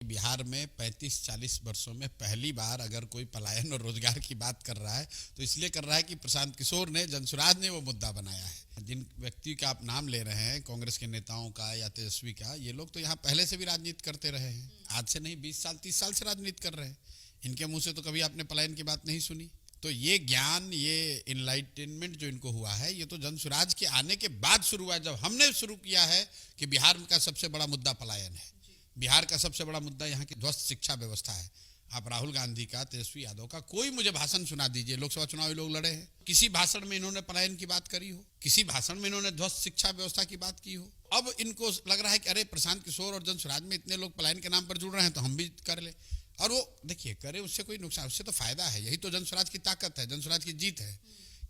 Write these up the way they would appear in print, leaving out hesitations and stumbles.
बिहार में 35-40 वर्षों में पहली बार अगर कोई पलायन और रोजगार की बात कर रहा है तो इसलिए कर रहा है कि प्रशांत किशोर ने, जनसुराज ने वो मुद्दा बनाया है। जिन व्यक्ति का आप नाम ले रहे हैं, कांग्रेस के नेताओं का या तेजस्वी का, ये लोग तो यहाँ पहले से भी राजनीति करते रहे हैं। आज से नहीं, 20 साल 30 साल से राजनीति कर रहे हैं। इनके मुंह से तो कभी आपने पलायन की बात नहीं सुनी। तो ये ज्ञान, ये इनलाइटनमेंट जो इनको हुआ है, ये तो जनसुराज के आने के बाद शुरू हुआ है, जब हमने शुरू किया है कि बिहार का सबसे बड़ा मुद्दा पलायन है। बिहार का सबसे बड़ा मुद्दा यहाँ की ध्वस्त शिक्षा व्यवस्था है। आप राहुल गांधी का, तेजस्वी यादव का कोई मुझे भाषण सुना दीजिए, लोकसभा चुनाव लोग लड़े हैं, किसी भाषण में इन्होंने पलायन की बात करी हो, किसी भाषण में इन्होंने ध्वस्त शिक्षा व्यवस्था की बात की हो। अब इनको लग रहा है कि अरे प्रशांत किशोर और जनसुराज में इतने लोग पलायन के नाम पर जुड़ रहे हैं तो हम भी कर ले। और वो देखिए, करे उससे कोई नुकसान, उससे तो फायदा है। यही तो जनसुराज की ताकत है, जनसुराज की जीत है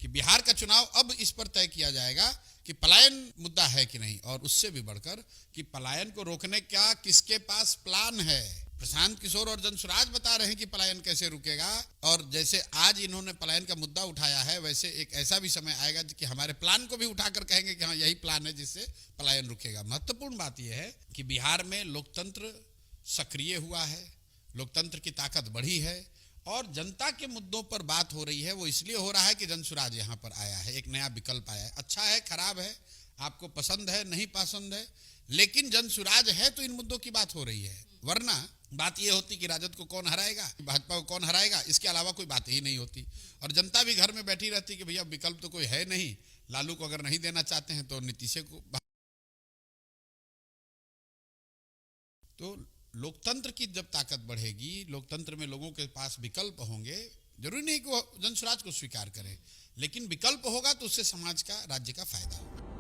कि बिहार का चुनाव अब इस पर तय किया जाएगा कि पलायन मुद्दा है कि नहीं, और उससे भी बढ़कर कि पलायन को रोकने का किसके पास प्लान है। प्रशांत किशोर और जनसुराज बता रहे हैं कि पलायन कैसे रुकेगा, और जैसे आज इन्होंने पलायन का मुद्दा उठाया है, वैसे एक ऐसा भी समय आएगा कि हमारे प्लान को भी उठाकर कहेंगे कि हाँ यही प्लान है जिससे पलायन रुकेगा। महत्वपूर्ण बात यह है कि बिहार में लोकतंत्र सक्रिय हुआ है, लोकतंत्र की ताकत बढ़ी है, और जनता के मुद्दों पर बात हो रही है। वो इसलिए हो रहा है कि जनसुराज यहाँ पर आया है, एक नया विकल्प आया है। अच्छा है, खराब है, आपको पसंद है नहीं पसंद है, लेकिन जनसुराज है तो इन मुद्दों की बात हो रही है। वरना बात ये होती कि राजद को कौन हराएगा, भाजपा को कौन हराएगा, इसके अलावा कोई बात ही नहीं होती। और जनता भी घर में बैठी रहती कि भैया विकल्प तो कोई है नहीं, लालू को अगर नहीं देना चाहते हैं तो नीतीश को। तो लोकतंत्र की जब ताकत बढ़ेगी, लोकतंत्र में लोगों के पास विकल्प होंगे, जरूरी नहीं कि वो जनसुराज को स्वीकार करें, लेकिन विकल्प होगा तो उससे समाज का, राज्य का फायदा होगा।